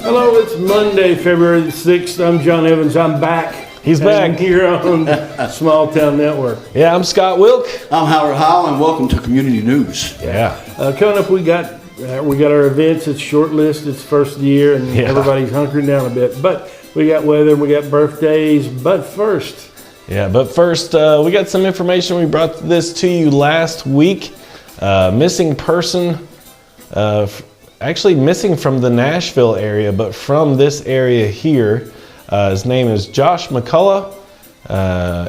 Hello, it's Monday, February the 6th. I'm John Evans. I'm back. He's back. Here on Small Town Network. Yeah, I'm Scott Wilk. I'm Howard Howell, and welcome to Community News. Yeah. Coming up, we got our events. It's short list. It's first of the year, and everybody's hunkering down a bit. But we got weather, we got birthdays. But first, we got some information. We brought this to you last week. Missing person, actually missing from the Nashville area, but from this area here. His name is Josh McCullough,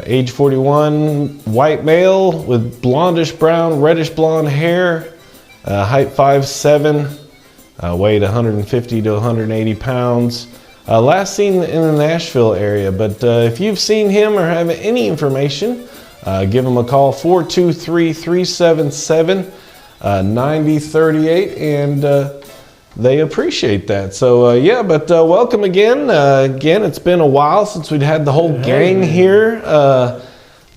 age 41, white male with blondish brown, reddish blonde hair, height 5'7", weighed 150 to 180 pounds. Last seen in the Nashville area, but if you've seen him or have any information, give him a call, 423-377-9038, and they appreciate that. So welcome again. Again, it's been a while since we'd had the whole gang here.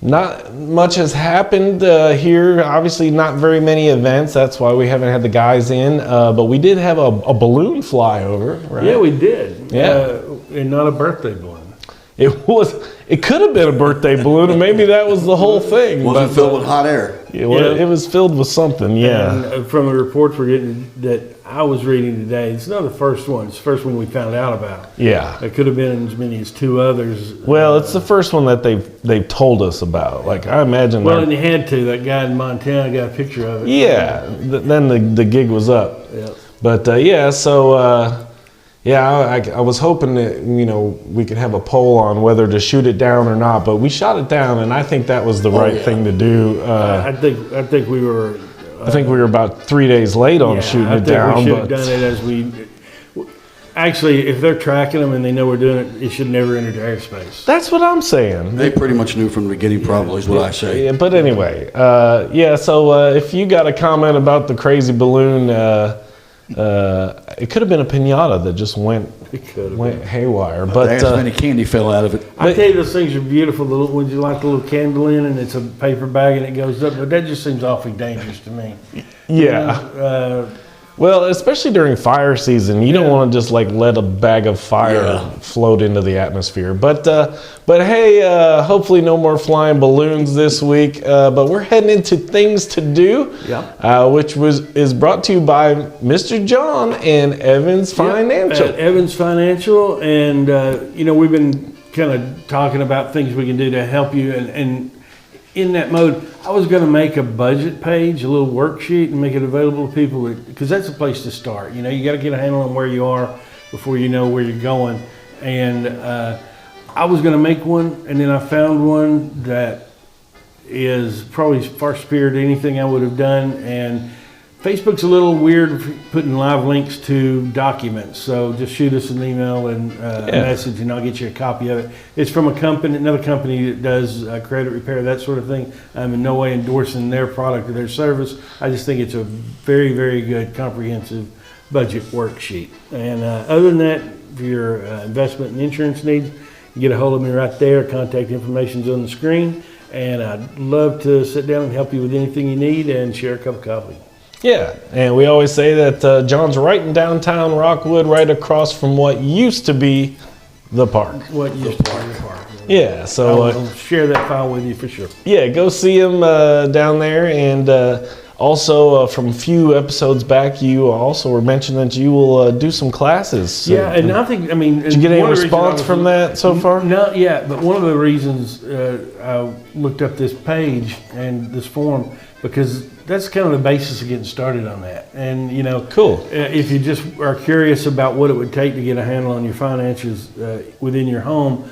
Not much has happened here. Obviously, not very many events. That's why we haven't had the guys in. But we did have a balloon flyover, right? Yeah, we did. Yeah, and not a birthday balloon. It could have been a birthday balloon, and maybe that was the whole thing. Wasn't filled with hot air. It was filled with something. Yeah. And from the reports we're getting that I was reading today, it's not the first one. It's the first one we found out about. Yeah. There could have been as many as two others. Well, it's the first one that they've told us about. Like, I imagine. Well, and they had to. That guy in Montana got a picture of it. Yeah. Then the gig was up. Yeah. But I was hoping that we could have a poll on whether to shoot it down or not. But we shot it down, and I think that was the right thing to do. I think we were. I think we were about 3 days late on shooting it down. We should have done it as we. Actually, if they're tracking them and they know we're doing it, it should never enter airspace. That's what I'm saying. They pretty much knew from the beginning, probably, is what I say. Yeah, but anyway, so if you got a comment about the crazy balloon, it could have been a piñata that just went haywire. But as many candy fell out of it. I tell you, those things are beautiful. The little, would you like the little candle in, and it's a paper bag and it goes up? But that just seems awfully dangerous to me. Yeah. Well, especially during fire season, you don't want to just let a bag of fire float into the atmosphere. But hey, hopefully no more flying balloons this week. But we're heading into things to do, which is brought to you by Mr. John and Evans Financial. Evans Financial, and we've been kind of talking about things we can do to help you, and in that mode, I was going to make a budget page, a little worksheet, and make it available to people because that's a place to start. You got to get a handle on where you are before you know where you're going. And I was going to make one, and then I found one that is probably far superior to anything I would have done. And Facebook's a little weird for putting live links to documents, so just shoot us an email and a message, and I'll get you a copy of it. It's from another company that does credit repair, that sort of thing. I'm in no way endorsing their product or their service. I just think it's a very, very good, comprehensive budget worksheet. And other than that, for your investment and insurance needs, you get a hold of me right there. Contact information's on the screen, and I'd love to sit down and help you with anything you need and share a cup of coffee. Yeah, and we always say that John's right in downtown Rockwood, right across from what used to be the park. What used to be the park. Yeah, so I'll share that file with you for sure. Yeah, go see him down there, and also from a few episodes back, you also were mentioning that you will do some classes. So, yeah, and I think, did you get any response from that so far? Not yet, but one of the reasons I looked up this page and this forum, because that's kind of the basis of getting started on that. And, cool. If you just are curious about what it would take to get a handle on your finances within your home,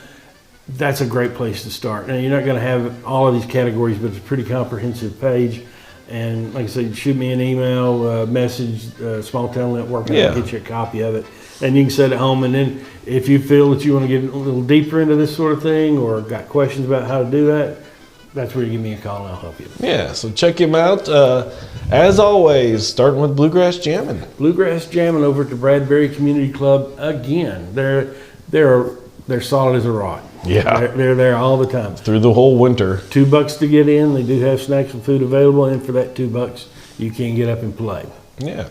that's a great place to start. Now, you're not going to have all of these categories, but it's a pretty comprehensive page. And like I said, shoot me an email, message, Small Town Network, and I'll get you a copy of it. And you can set it home. And then if you feel that you want to get a little deeper into this sort of thing or got questions about how to do that, that's where you give me a call and I'll help you. Yeah, so check him out. As always, starting with Bluegrass Jammin'. Bluegrass Jammin' over at the Bradbury Community Club again. They're solid as a rock. Yeah. They're there all the time. Through the whole winter. $2 to get in. They do have snacks and food available, and for that $2, you can get up and play. Yeah.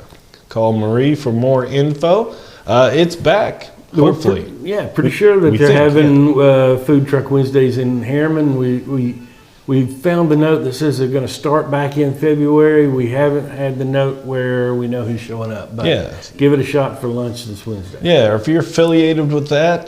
Call Marie for more info. It's back, hopefully. Pretty sure that we they're think, having Food Truck Wednesdays in Harriman. We found the note that says they're going to start back in February. We haven't had the note where we know who's showing up. But Yeah. give it a shot for lunch this Wednesday. Yeah, or if you're affiliated with that,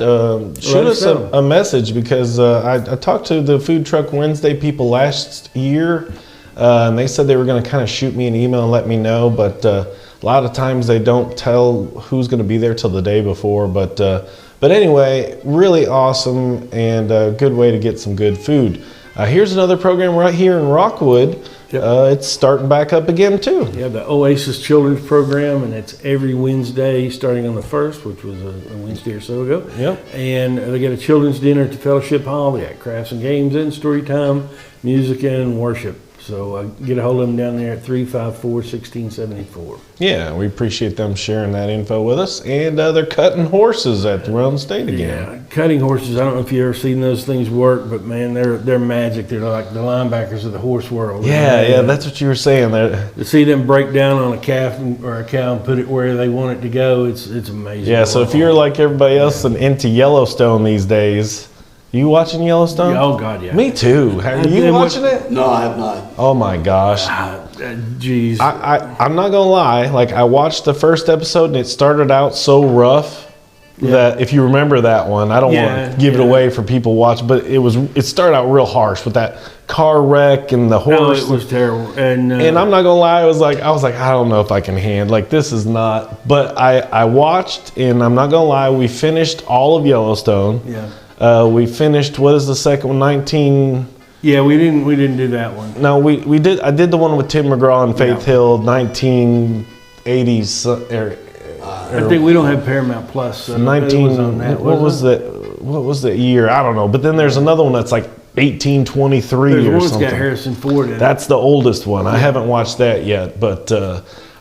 shoot us us know. a message because I talked to the Food Truck Wednesday people last year, and they said they were going to kind of shoot me an email and let me know, but a lot of times they don't tell who's going to be there till the day before. But anyway, really awesome and a good way to get some good food. Here's another program right here in Rockwood. Yep. It's starting back up again too. Yeah, the Oasis Children's Program, and it's every Wednesday starting on the 1st, which was a Wednesday or so ago. Yep. And they get a children's dinner at the Fellowship Hall. They got crafts and games and story time, music and worship. So get a hold of them down there at 354-1674. Yeah, we appreciate them sharing that info with us. And they're cutting horses at the Roan State again. Yeah, cutting horses. I don't know if you've ever seen those things work, but man, they're magic. They're like the linebackers of the horse world. Yeah, that's what you were saying there. To see them break down on a calf or a cow and put it where they want it to go, it's amazing. Yeah, so if you're like everybody else and into Yellowstone these days, you watching Yellowstone? Oh God, yeah. Me too. Are you And what- watching it? No, I have not. Oh my gosh. Jeez. I'm not gonna lie. Like I watched the first episode and it started out so rough that if you remember that one, I don't want to give it away for people watching, but it started out real harsh with that car wreck and the Oh, horse. it was terrible. And And I'm not gonna lie, I was like, I don't know if I can handle, like, this is not. But I watched, and I'm not gonna lie, we finished all of Yellowstone. yeah. We finished, what is the second one? 19. Yeah, we didn't do that one. No, we did. I did the one with Tim McGraw and Faith Yeah. Hill, 1980s. I think we don't have Paramount Plus. So 19. it was on that, What was wasn't it? What was the year? I don't know. But then there's another one that's like 1823 There's or one that's something. got Harrison Ford in it. That's the oldest one. I haven't watched that yet, but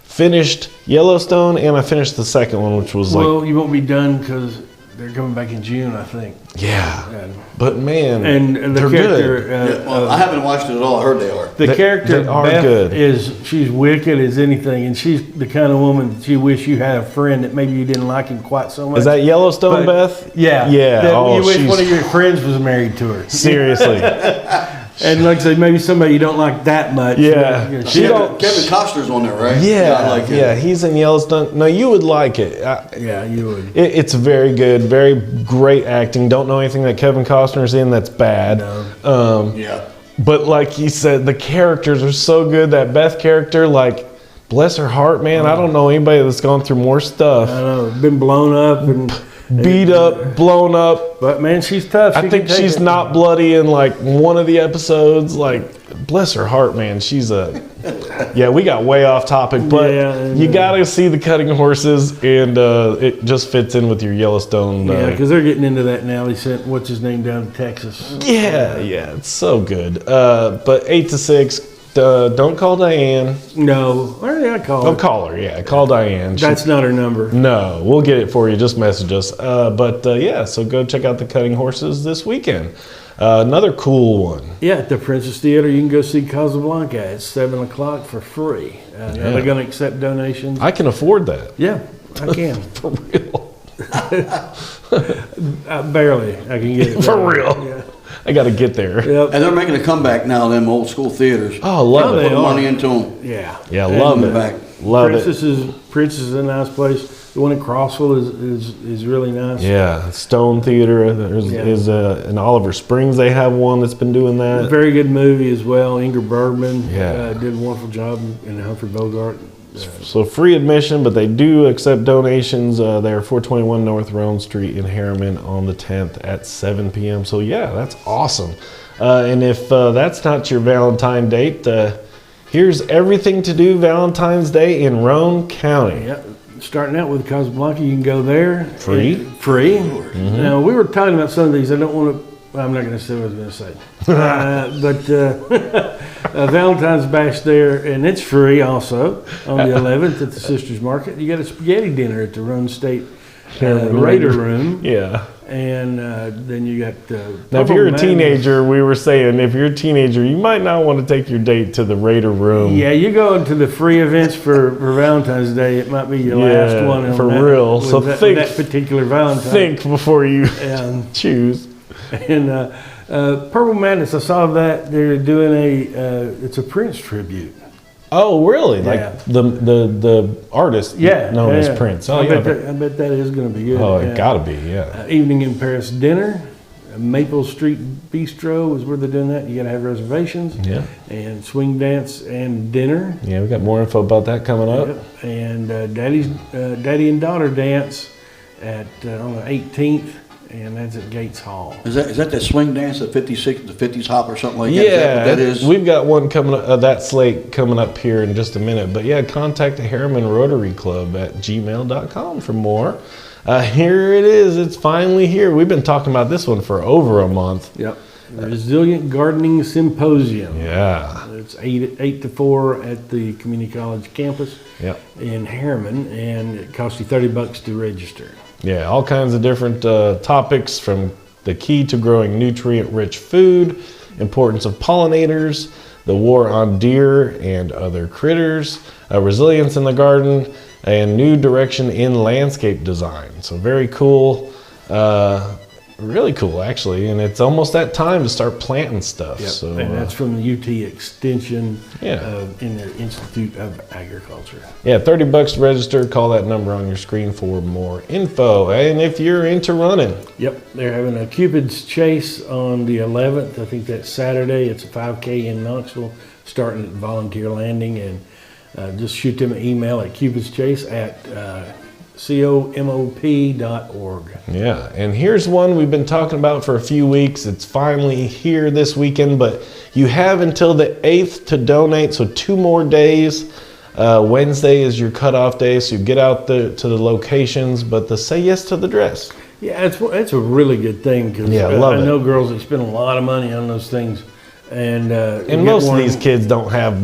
finished Yellowstone and I finished the second one, which was Well, you won't be done because they're coming back in June, I think. yeah. And, But man, and the they're character, good. Yeah, well, I haven't watched it at all. I heard they are. the character they are Beth good. she's wicked as anything, and she's the kind of woman that you wish you had a friend that maybe you didn't like him quite so much. Is that Yellowstone, But- Beth? Yeah. Yeah. That Oh, you wish she's one of your friends was married to her. seriously. And like I said, maybe somebody you don't like that much. Yeah. You know, She don't- Kevin Costner's on there, right? I Yeah, like it. yeah, he's in Yellowstone. No, you would like it. yeah, you would. It's very good, very great acting. Don't know anything that Kevin Costner's in that's bad. Yeah. But like you said, the characters are so good. That Beth character, like, bless her heart, man. I don't know anybody that's gone through more stuff. I know, been blown up and Beat up, blown up. But man, she's tough. I She think can take she's it. not bloody in like one of the episodes. Like, bless her heart, man. She's a. Yeah, we got way off topic, but Yeah, and, you gotta see the cutting horses, and it just fits in with your Yellowstone. Yeah, because they're getting into that now. They sent what's his name down to Texas. yeah, it's so good. But 8 to 6. Don't call Diane. No, what did I call Don't it? call her. Yeah, call Diane. That's not her number. No, we'll get it for you. Just message us. Yeah, so go check out the Cutting Horses this weekend. Another cool one. Yeah, at the Princess Theater, you can go see Casablanca at 7:00 for free. Are they going to accept donations? I can afford that. Yeah, I can. For real. Barely. I can get it. For done. real. Yeah. I got to get there. Yep. And they're making a comeback now, them old school theaters. Oh, love Oh, it. they Put are. money into them. Yeah. Yeah, And love the it. back. Love it. Princess is a nice place. The one in Crossville is really nice. Yeah, Stone Theater is in Oliver Springs. They have one that's been doing that. Very good movie as well. Ingrid Bergman Yeah. did a wonderful job in Humphrey Bogart. So free admission, but they do accept donations. They're 421 North Roan Street in Harriman on the 10th at 7 p.m. So yeah, that's awesome. And if that's not your Valentine date, here's everything to do Valentine's Day in Roan County. Yeah, starting out with Casablanca, you can go there. Free? Free. Now, we were talking about some of these. I don't want to, I'm not going to say what I was going to say. But Valentine's Bash there, and it's free also on the 11th at the Sisters Market. You got a spaghetti dinner at the Roan State Raider Room. Yeah. and then you got. Now, if Purple you're a Madness. teenager, we were saying, if you're a teenager, you might not want to take your date to the Raider Room. Yeah, you go into the free events for Valentine's Day. It might be your Yeah, last one on for that, real. with So that, think- that particular Valentine. Think before you And, choose. and Purple Madness, I saw that they're doing it's a Prince tribute. Oh, really? Yeah. Like the artist known as Prince. Oh, I yeah. bet that is going to be good. Oh, it Yeah. gotta be, yeah. Evening in Paris dinner. Maple Street Bistro is where they're doing that. You got to have reservations. Yeah. And swing dance and dinner. Yeah, we got more info about that coming up. Yep. And Daddy and Daughter dance at on the 18th, and that's at Gates Hall. Is that the swing dance, the 56, the 50s hop or something like that? Yeah, Is that what that is? we've got one coming up, that slate coming up here in just a minute. But yeah, contact the Harriman Rotary Club at gmail.com for more. Here it is. It's finally here. We've been talking about this one for over a month. Yep. Resilient Gardening Symposium. Yeah. It's 8 to 4 at the community college campus Yep. in Harriman, and it costs you $30 to register. Yeah, all kinds of different topics, from the key to growing nutrient-rich food, importance of pollinators, the war on deer and other critters, resilience in the garden, and new direction in landscape design. So very cool, really cool actually, and it's almost that time to start planting stuff. Yep. So And that's from the UT Extension Yeah. in their Institute of Agriculture. yeah, $30 to register. Call that number on your screen for more info. And if you're into running, Yep, they're having a Cupid's Chase on the 11th. I think that's Saturday. It's a 5K in Knoxville, starting at Volunteer Landing, and just shoot them an email at cupidschase@comop.org. yeah, and here's one we've been talking about for a few weeks. It's finally here this weekend, but you have until the 8th to donate, so 2 more days. Wednesday is your cutoff day, so you get out to the locations, but the Say Yes to the Dress. Yeah, it's a really good thing because Yeah, I love it. know girls that spend a lot of money on those things, and And most of these kids don't have,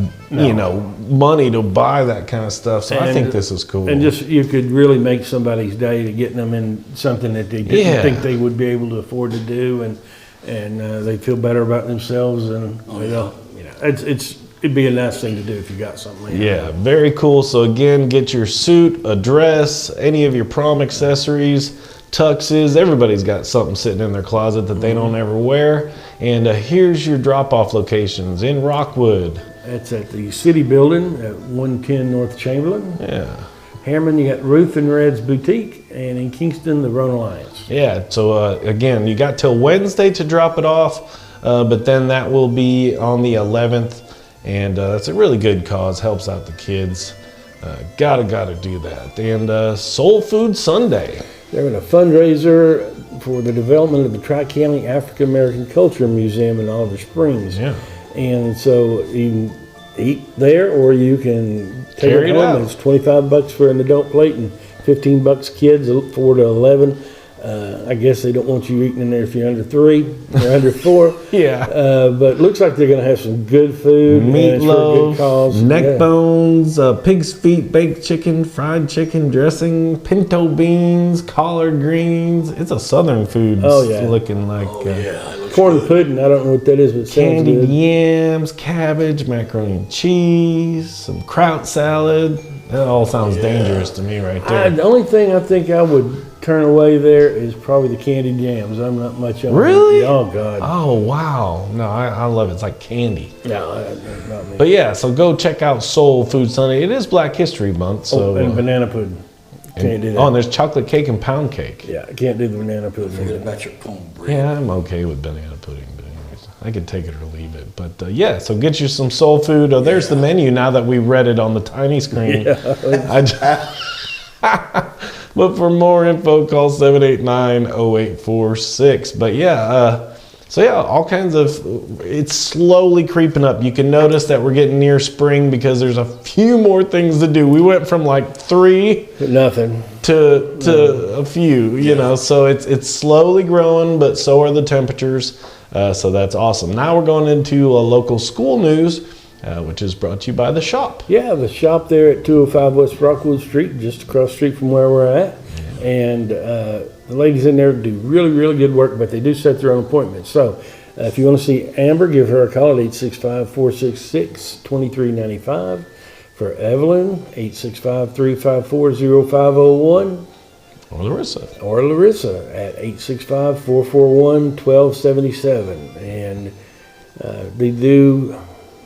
money to buy that kind of stuff, so I And- think this is cool. And just you could really make somebody's day to getting them in something that they didn't Yeah. think they would be able to afford to do, and they feel better about themselves, and it'd be a nice thing to do if you got something like that. Yeah, very cool. So again, get your suit, a dress, any of your prom accessories, tuxes. Everybody's got something sitting in their closet that they don't ever wear. And here's your drop-off locations in Rockwood. It's at the City Building at 110 North Chamberlain. Yeah. Harriman, you got Ruth and Red's Boutique, and in Kingston, the Rhone Alliance. Yeah, so again, you got till Wednesday to drop it off, but then that will be on the 11th. And that's a really good cause, helps out the kids. Gotta do that. And Soul Food Sunday. They're having a fundraiser for the development of the Tri-County African American Culture Museum in Oliver Springs. Yeah. And so you can eat there, or you can take Carry it it home. out. It's $25 for an adult plate and $15 kids, 4 to 11. I guess they don't want you eating in there if you're under 3 or under 4. Yeah. But it looks like they're going to have some good food. and it's for a good Meatloaf, cause. neck Yeah. bones, pig's feet, baked chicken, fried chicken dressing, pinto beans, collard greens. It's a southern food. Oh, yeah. Looking like Yeah, it looks Corn good. pudding. I don't know what that is, but it sounds candied good. yams, cabbage, macaroni and cheese, some kraut salad. That all sounds dangerous to me right there. The only thing I think I would turn away there is probably the candied yams. I'm not much on Really? Oh, God. Oh, wow. No, I love it. It's like candy. No, not me. But yeah, so go check out Soul Food Sunday. It is Black History Month. So, and banana pudding. Can't do that. Oh, and there's chocolate cake and pound cake. Yeah, I can't do the banana pudding. Forget about your cornbread. Yeah, I'm okay with banana pudding, but anyways, I could take it or leave it. But yeah, so get you some soul food. Oh, there's the menu now that we read it on the tiny screen. I but for more info, call 789-0846. But yeah, so yeah, all kinds of, it's slowly creeping up. You can notice that we're getting near spring because there's a few more things to do. We went from like 3 Nothing. to a few, you know, so it's slowly growing, but so are the temperatures. So that's awesome. Now we're going into a local school news, which is brought to you by The Shop. Yeah, the shop there at 205 West Rockwood Street, just across the street from where we're at. And The ladies in there do really, really good work, but they do set their own appointments. So if you want to see Amber, give her a call at 865-466-2395. For Evelyn, 865-354-0501. Or Larissa. Or Larissa at 865-441-1277. And they do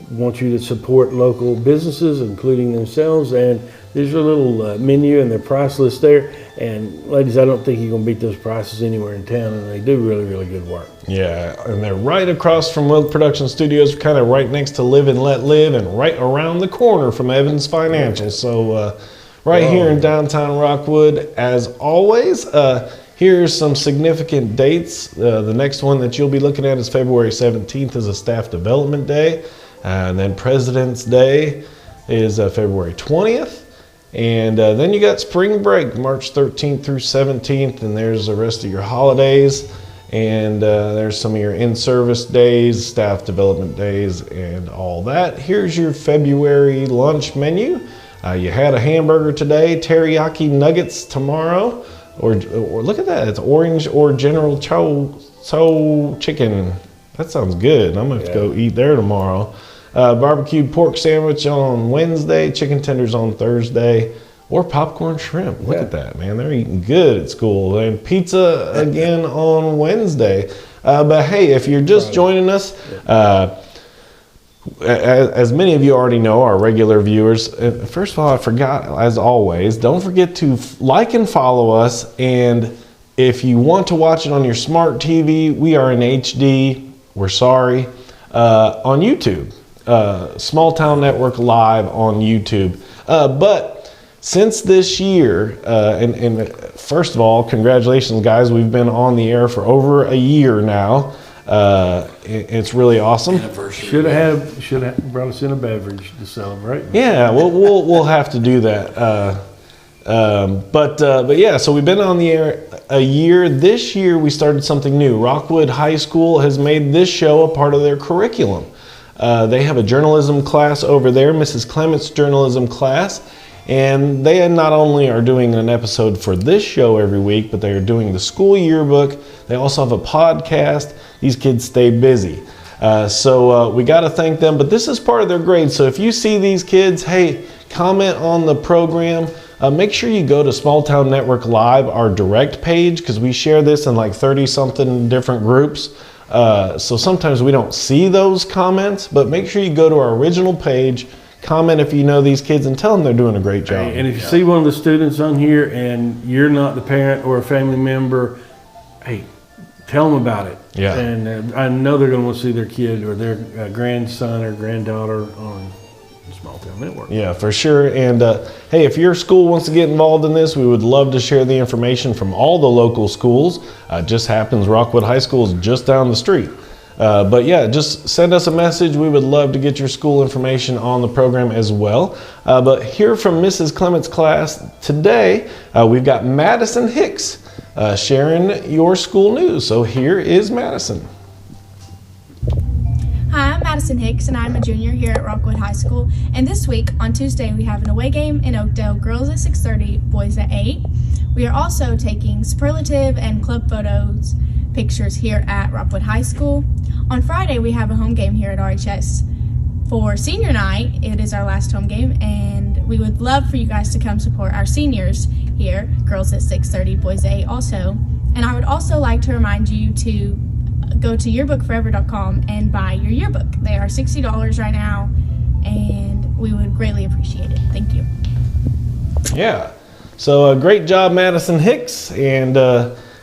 want you to support local businesses, including themselves. And there's a little menu and their price list there. And ladies, I don't think you're going to beat those prices anywhere in town. And they do really, really good work. Yeah, and they're right across from Wilk Production Studios, kind of right next to Live and Let Live, and right around the corner from Evans Financial. So right here in downtown Rockwood, as always. Here's some significant dates. The next one that you'll be looking at is February 17th is a Staff Development Day. And then President's Day is February 20th. And then you got spring break, March 13th through 17th, and there's the rest of your holidays. And there's some of your in-service days, staff development days, and all that. Here's your February lunch menu. You had a hamburger today, teriyaki nuggets tomorrow, or look at that, it's orange or General Tso chicken. That sounds good. I'm gonna have to go eat there tomorrow. Barbecued pork sandwich on Wednesday, chicken tenders on Thursday, or popcorn shrimp. Look at that, man. They're eating good at school. And pizza again on Wednesday. But hey, if you're just joining us, as many of you already know, our regular viewers, first of all, I forgot, as always, don't forget to like and follow us. And if you want to watch it on your smart TV, we are in HD. We're sorry. On YouTube. Small Town Network Live on YouTube. But since this year, and first of all, congratulations, guys. We've been on the air for over a year now. It's really awesome. Should have brought us in a beverage to celebrate. Yeah, we'll have to do that. But yeah, so we've been on the air a year. This year we started something new. Rockwood High School has made this show a part of their curriculum. They have a journalism class over there, Mrs. Clement's journalism class, and they not only are doing an episode for this show every week, but they are doing the school yearbook. They also have a podcast. These kids stay busy. So we got to thank them, but this is part of their grade. So if you see these kids, hey, comment on the program. Make sure you go to Small Town Network Live, our direct page, because we share this in like 30-something different groups. So sometimes we don't see those comments, but make sure you go to our original page, comment if you know these kids, and tell them they're doing a great job. And if you see one of the students on here and you're not the parent or a family member, hey, tell them about it. Yeah. And I know they're going to want to see their kid or their grandson or granddaughter on Small Town Network. Yeah, for sure. And hey, if your school wants to get involved in this, we would love to share the information from all the local schools. Just happens Rockwood High School is just down the street. But yeah, just send us a message. We would love to get your school information on the program as well. But here from Mrs. Clement's class today, we've got Madison Hicks sharing your school news. So here is Madison. Hi, I'm Madison Hicks, and I'm a junior here at Rockwood High School. And this week, on Tuesday, we have an away game in Oakdale, girls at 6:30, boys at 8. We are also taking superlative and club photos pictures here at Rockwood High School. On Friday, we have a home game here at RHS. For senior night, it is our last home game, and we would love for you guys to come support our seniors here, girls at 6:30, boys at 8 also. And I would also like to remind you to go to yearbookforever.com and buy your yearbook. They are $60 right now, and we would greatly appreciate it. Thank you. Yeah. So great job, Madison Hicks, and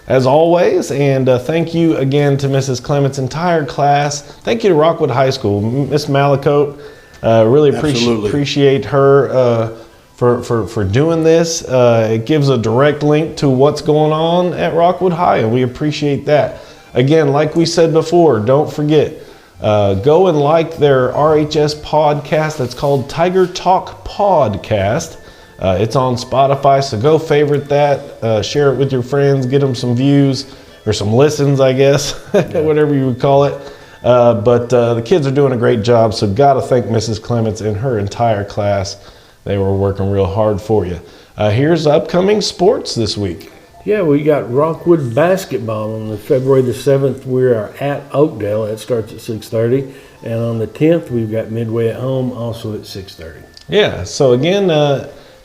as always, and thank you again to Mrs. Clement's entire class. Thank you to Rockwood High School, Miss Malacote. Really appreciate her for doing this. It gives a direct link to what's going on at Rockwood High, and we appreciate that. Again, like we said before, don't forget, go and like their RHS podcast. That's called Tiger Talk Podcast. It's on Spotify, so go favorite that, share it with your friends, get them some views, or some listens, I guess, whatever you would call it. But the kids are doing a great job, so gotta thank Mrs. Clements and her entire class. They were working real hard for you. Here's upcoming sports this week. Yeah, we got Rockwood basketball on February the 7th. We are at Oakdale. It starts at 6:30. And on the 10th, we've got Midway at home, also at 6:30. Yeah, so again,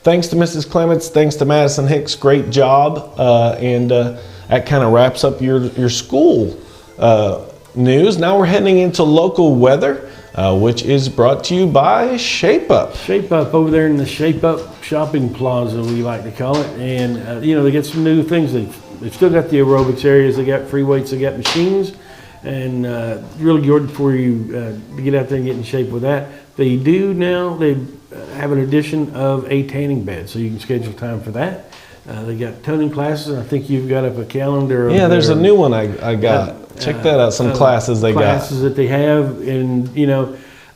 thanks to Mrs. Clements, thanks to Madison Hicks, great job. And that kind of wraps up your school news. Now we're heading into local weather, which is brought to you by Shape Up. Shape Up over there in the Shape Up Shopping Plaza, we like to call it. And, they get some new things. They've still got the aerobics areas. They got free weights. They got machines. And really good for you to get out there and get in shape with that. They do now, they have an addition of a tanning bed, so you can schedule time for that. They got toning classes, and I think you've got up a calendar. Yeah, there's a new one I got. Check that out, some classes they got. Classes that they have, and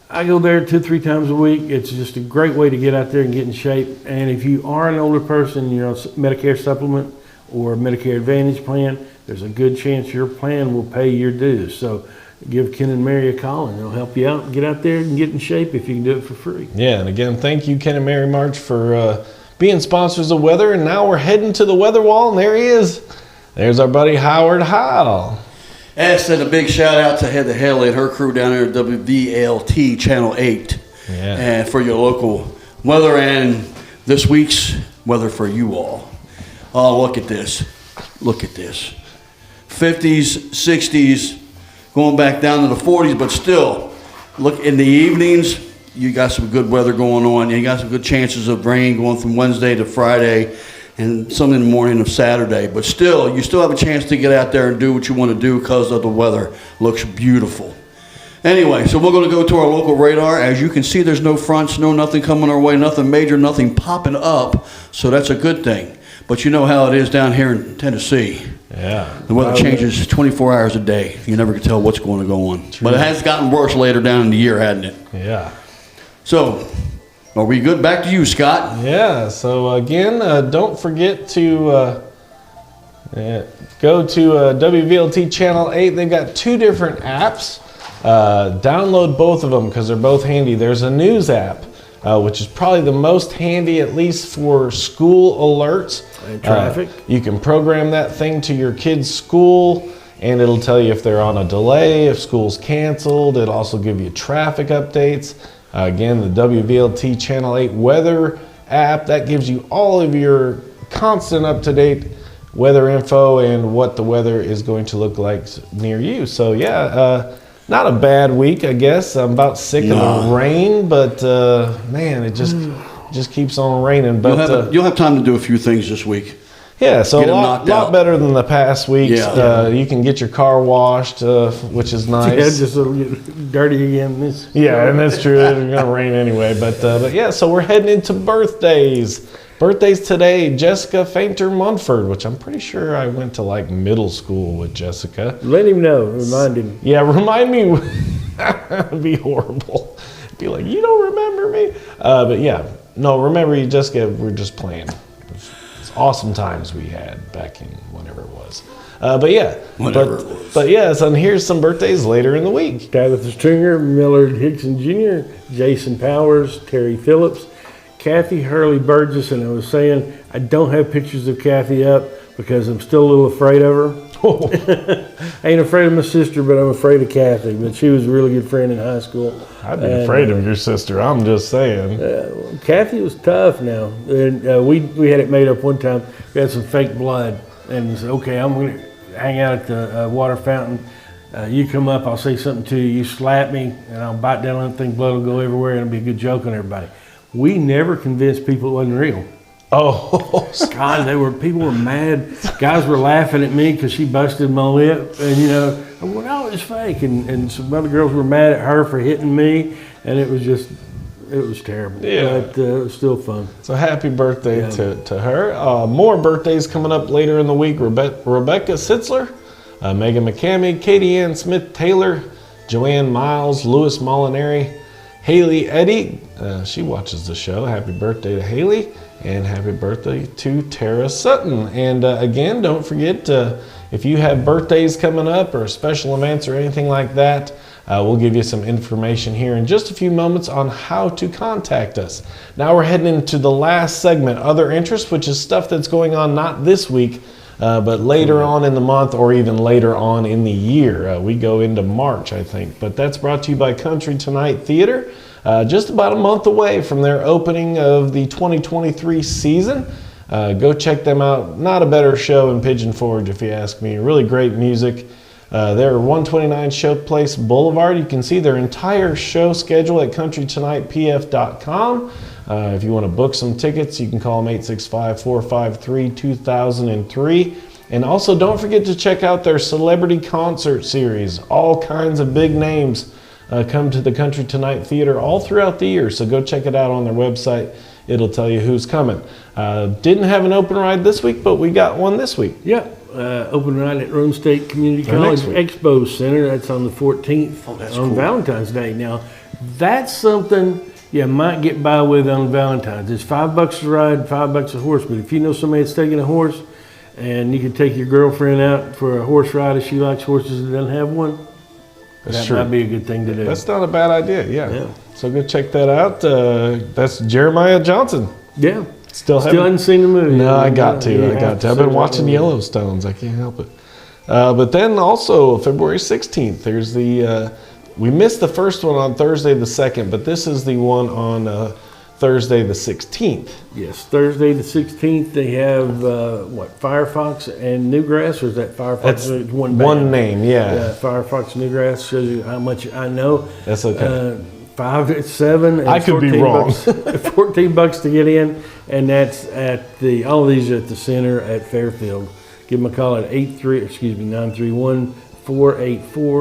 I go there 2-3 times a week. It's just a great way to get out there and get in shape. And if you are an older person, Medicare supplement or Medicare Advantage plan, there's a good chance your plan will pay your dues. So give Ken and Mary a call, and they'll help you out. Get out there and get in shape if you can do it for free. Yeah, and again, thank you, Ken and Mary March, for being sponsors of weather. And now we're heading to the weather wall, and there he is. There's our buddy Howard Howell. And send a big shout out to Heather Haley and her crew down there at WVLT Channel 8. Yeah. And for your local weather and this week's weather for you all. Oh, look at this. Look at this. 50s, 60s, going back down to the 40s, but still, look, in the evenings, you got some good weather going on. You got some good chances of rain going from Wednesday to Friday and some in the morning of Saturday. But still, you still have a chance to get out there and do what you want to do because of the weather. Looks beautiful. Anyway, so we're going to go to our local radar. As you can see, there's no fronts, nothing coming our way, nothing major, nothing popping up. So that's a good thing. But you know how it is down here in Tennessee. Yeah. The weather changes 24 hours a day. You never can tell what's going to go on. But it has gotten worse later down in the year, hasn't it? Yeah. So, are we good? Back to you, Scott. Yeah, so again, don't forget to go to WVLT Channel 8. They've got 2 different apps. Download both of them because they're both handy. There's a news app, which is probably the most handy, at least for school alerts. And traffic. You can program that thing to your kid's school, and it'll tell you if they're on a delay, if school's canceled. It'll also give you traffic updates. Again, the WVLT Channel 8 weather app, that gives you all of your constant up-to-date weather info and what the weather is going to look like near you. So yeah, not a bad week, I guess. I'm about sick of the rain, but man, it just keeps on raining. But You'll have time to do a few things this week. yeah, so a Get 'em lot knocked out. better than the past weeks. Yeah. You can get your car washed, which is nice. Yeah, just a little dirty again. Yeah, and that's true. It's gonna rain anyway. But yeah, so we're heading into birthdays. Birthdays today, Jessica Fainter Munford, which I'm pretty sure I went to like middle school with Jessica. Let him know. Remind him. Yeah, remind me. It'd be horrible. Be like, you don't remember me? But yeah, no, remember you, Jessica. We're just playing. It's awesome times we had back in whenever it was. But yeah, Whatever it was. But yeah, so here's some birthdays later in the week. Tabitha Stringer, Millard Hickson Jr., Jason Powers, Terry Phillips, Kathy Hurley Burgess, and I was saying I don't have pictures of Kathy up because I'm still a little afraid of her. I ain't afraid of my sister, but I'm afraid of Kathy. But she was a really good friend in high school. I'd be afraid of your sister. I'm just saying. Kathy was tough now. And, we had it made up one time. We had some fake blood. And we said, okay, I'm going to hang out at the water fountain. You come up, I'll say something to you. You slap me, and I'll bite down on that thing. Blood will go everywhere, and it'll be a good joke on everybody. We never convinced people it wasn't real. Oh, God, people were mad. Guys were laughing at me because she busted my lip, and I'm going, oh, it's fake. And some other girls were mad at her for hitting me, and it was terrible. Yeah. But it was still fun. so happy birthday to her. More birthdays coming up later in the week. Rebecca Sitzler, Megan McCamey, Katie Ann Smith Taylor, Joanne Miles, Louis Molinari, Haley Eddy. She watches the show. Happy birthday to Haley. And happy birthday to Tara Sutton. And again, don't forget, if you have birthdays coming up or special events or anything like that, we'll give you some information here in just a few moments on how to contact us. Now we're heading into the last segment, Other Interests, which is stuff that's going on not this week, But later on in the month, or even later on in the year, we go into March, I think. But that's brought to you by Country Tonight Theater. Just about a month away from their opening of the 2023 season. Go check them out. Not a better show in Pigeon Forge, if you ask me. Really great music. They're 129 Showplace Boulevard. You can see their entire show schedule at countrytonightpf.com. If you want to book some tickets, you can call them 865-453-2003. And also don't forget to check out their celebrity concert series. All kinds of big names come to the Country Tonight Theater all throughout the year. So go check it out on their website. It'll tell you who's coming. Didn't have an open ride this week, but we got one this week. Yeah, open ride at Rome State Community Or College next week. Expo Center. That's on the 14th that's on cool. Valentine's Day. Now, that's something you might get by with on Valentine's. It's $5 a ride, $5 a horse. But if you know somebody that's taking a horse, and you can take your girlfriend out for a horse ride if she likes horses and doesn't have one, That's that true. might be a good thing to do. That's not a bad idea, yeah. Yeah. So go check that out. That's Jeremiah Johnson. Yeah. Still Hadn't seen the movie. No, I got You to. have I've see been that watching movie. Yellowstones. I can't help it. But then also February 16th, there's the, we missed the first one on Thursday the 2nd, but this is the one on Thursday the 16th. Yes, Thursday the 16th, they have, Firefox and Newgrass, or is that Firefox? That's It's one one band. name, yeah. Yeah, Firefox Newgrass shows you how much I know. That's okay. 5 to 7. And I could be 14 wrong. bucks- $14 to get in, and that's at all of these are at the center at Fairfield. Give them a call at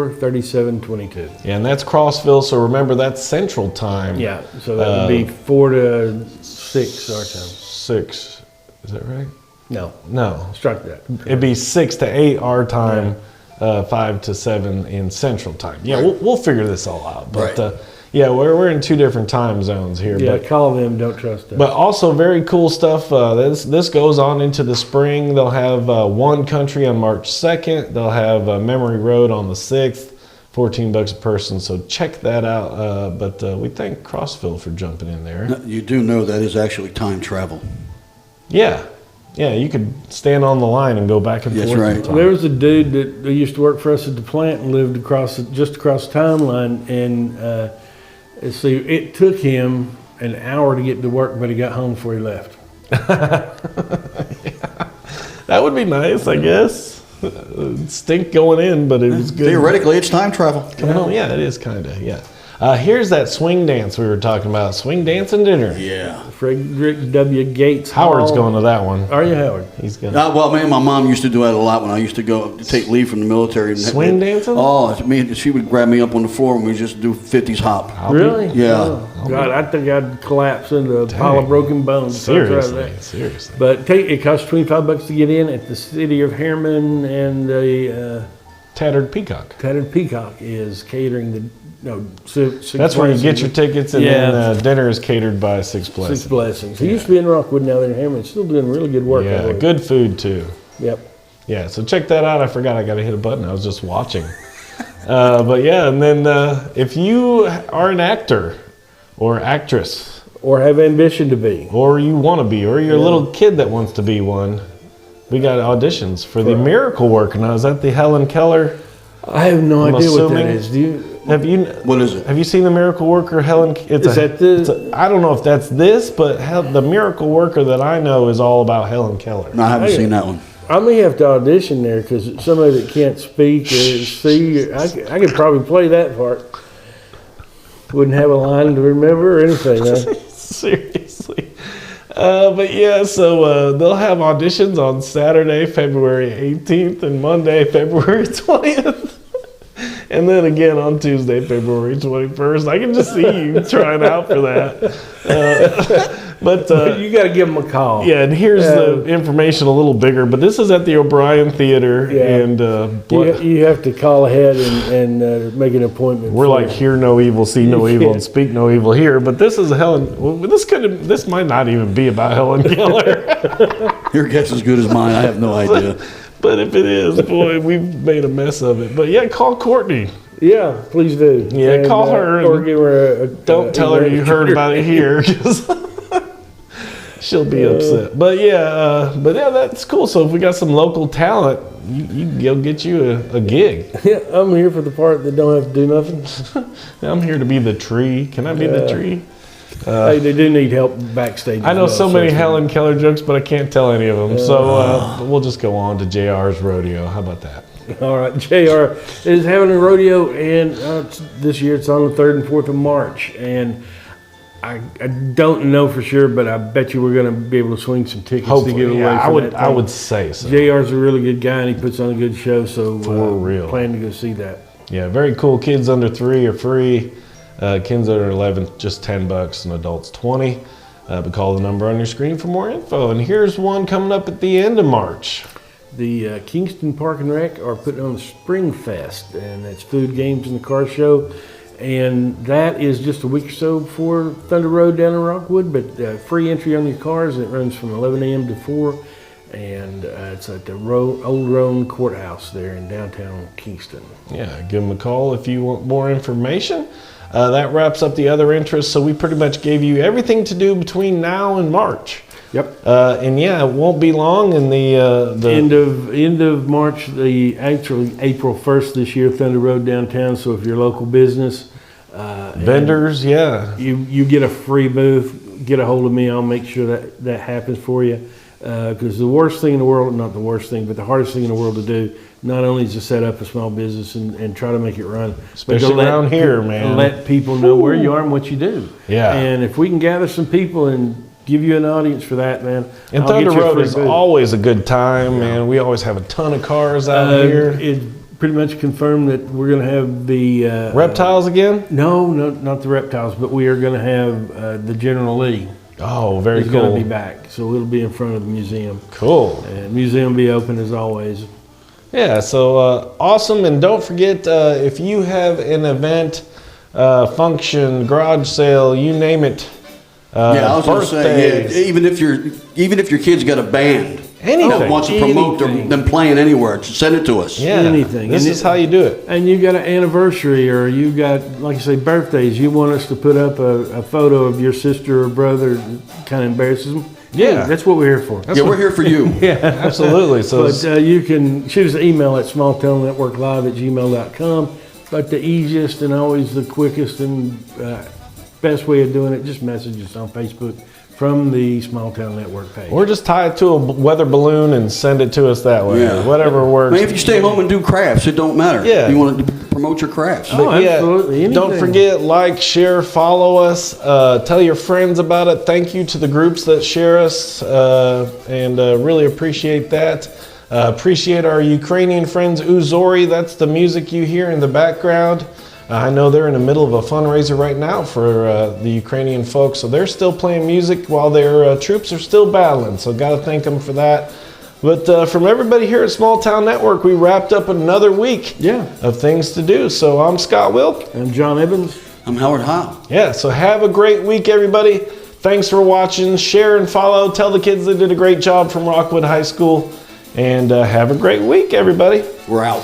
931-484-3722. Yeah, and that's Crossville, so remember that's Central Time. Yeah, so that would be 4 to 6 our time. 6, is that right? No, No, strike that. it'd be 6 to 8 our time, 5 to 7 in Central Time. Yeah, we'll figure this all out. But Right. yeah, we're in 2 different time zones here. Yeah, But call them, don't trust us. But also very cool stuff. This goes on into the spring. They'll have One Country on March 2nd. They'll have Memory Road on the 6th. $14 a person. So check that out. But we thank Crossville for jumping in there. You do know that is actually time travel. Yeah, you could stand on the line and go back and That's forth. right. in time. There was a dude that used to work for us at the plant and lived just across the timeline. And let's see, it took him an hour to get to work, but he got home before he left. That would be nice, I guess. Stink going in, but it was good. Theoretically, it's time travel. Coming home. Yeah, it is kind of, yeah. Here's that swing dance we were talking about. Swing dance and dinner. Yeah. Frederick W. Gates. Howard's Hall. going to that one. Are you, Howard? He's going. Well, man, my mom used to do that a lot when I used to go to take leave from the military. And Swing dancing? Oh, she would grab me up on the floor and we just do 50s hop. Really? Yeah. Oh, God, I think I'd collapse into a pile of broken bones. Seriously. But it costs $25 to get in at the City of Harriman, and the Tattered Peacock. Tattered Peacock is catering the Six That's where you get Blessings. your tickets, and Yeah. then dinner is catered by Six Blessings. Six Blessings. He used to be in Rockwood, now they're in Harriman. Still doing really good work. I Yeah, believe. good food too. Yep. Yeah, so check that out. I forgot I got to hit a button. I was just watching. But yeah, and then if you are an actor or actress, Or have ambition to be. or you want to be, or you're a little kid that wants to be one, we got auditions for the Miracle Worker. Now, is that the Helen Keller? I have no I'm idea what that assuming- is. Do you? Have you? What is it? Have you seen the Miracle Worker, Helen? It's Is that the- I don't know if that's this, but the Miracle Worker that I know is all about Helen Keller. No, I haven't Okay. seen that one. I may have to audition there because somebody that can't speak or see, I could probably play that part. Wouldn't have a line to remember or anything. Huh? Seriously. But yeah, so they'll have auditions on Saturday, February 18th, and Monday, February 20th. And then again on Tuesday, February 21st. I can just see you trying out for that. But You got to give them a call. yeah, and here's the information a little bigger. But this is at the O'Brien Theater, Yeah. and You have to call ahead and make an appointment. we're for like it. hear no evil, see no evil, Yeah. and speak no evil here. But this is Helen. Well, this might not even be about Helen Keller. Your guess is as good as mine. I have no idea. But if it is, boy, we've made a mess of it. But yeah, call Courtney. Yeah, please do. Yeah, call her or and give her a. Don't tell her you heard about it here. 'Cause She'll be upset. But yeah, that's cool. So if we got some local talent, you can go get you a gig. Yeah, I'm here for the part that don't have to do nothing. I'm here to be the tree. Can I be the tree? Hey, they do need help backstage. I know as so well, many Helen Keller jokes, but I can't tell any of them. So we'll just go on to JR's rodeo. How about that? All right, JR is having a rodeo, and this year it's on the 3rd and 4th of March. And I don't know for sure, but I bet you we're going to be able to swing some tickets to give away. yeah, for that I thing. would say so. JR's a really good guy, and he puts on a good show. So For real. plan to go see that. Yeah, very cool. Kids under 3 are free. Kids under 11, just $10, and adults 20. But call the number on your screen for more info. And here's one coming up at the end of March. The Kingston Park and Rec are putting on the Spring Fest, and that's food, games, and the car show. And that is just a week or so before Thunder Road down in Rockwood, but free entry on your cars. It runs from 11 a.m. to 4, and it's at the Old Roan Courthouse there in downtown Kingston. Yeah, give them a call if you want more information. That wraps up the other interests. So we pretty much gave you everything to do between now and March. Yep. And yeah, it won't be long in the End of March, actually April 1st this year, Thunder Road downtown. So if you're a local business, vendors, yeah. you get a free booth, get a hold of me. I'll make sure that happens for you. Because the worst thing in the world, not the worst thing, but the hardest thing in the world to do, not only is to set up a small business and try to make it run, Especially but to around here, man. Let people know where you are and what you do. Yeah. And if we can gather some people and give you an audience for that, man. And I'll Thunder get you a Road free is booth. always a good time, man. We always have a ton of cars out here. It's pretty much confirmed that we're going to have the Reptiles again? No, not the reptiles, but we are going to have the General Lee. Oh, very He's going cool. to be back, so it'll be in front of the museum. Cool. And museum will be open as always. Yeah, so awesome. And don't forget, if you have an event, function, garage sale, you name it. Yeah, I was going to say, birthdays. yeah, even if your kid's got a band Anything. that wants to promote Anything. them playing anywhere, send it to us. Yeah, Anything. This And is how you do it. And you got an anniversary, or you got, like you say, birthdays. You want us to put up a photo of your sister or brother, kind of embarrasses them. Yeah. Hey, that's what we're here for. Yeah, we're here for you. Absolutely. So But you can shoot us an email at smalltownnetworklive@gmail.com. But the easiest and always the quickest and best way of doing it, just message us on Facebook from the Small Town Network page. or just tie it to a weather balloon and send it to us that way. Yeah. Whatever I works. mean, if you stay home and do crafts, it don't matter. Yeah. You want to promote your crafts. Oh, absolutely. Don't Anything. forget, like, share, follow us, tell your friends about it. Thank you to the groups that share us, and really appreciate that. Appreciate our Ukrainian friends, Uzori. That's the music you hear in the background. I know they're in the middle of a fundraiser right now for the Ukrainian folks, so they're still playing music while their troops are still battling. So got to thank them for that. But from everybody here at Small Town Network, we wrapped up another week of things to do. So I'm Scott Wilk. I'm John Evans. I'm Howard Howe. Yeah, so have a great week, everybody. Thanks for watching. Share and follow. Tell the kids they did a great job from Rockwood High School. And have a great week, everybody. We're out.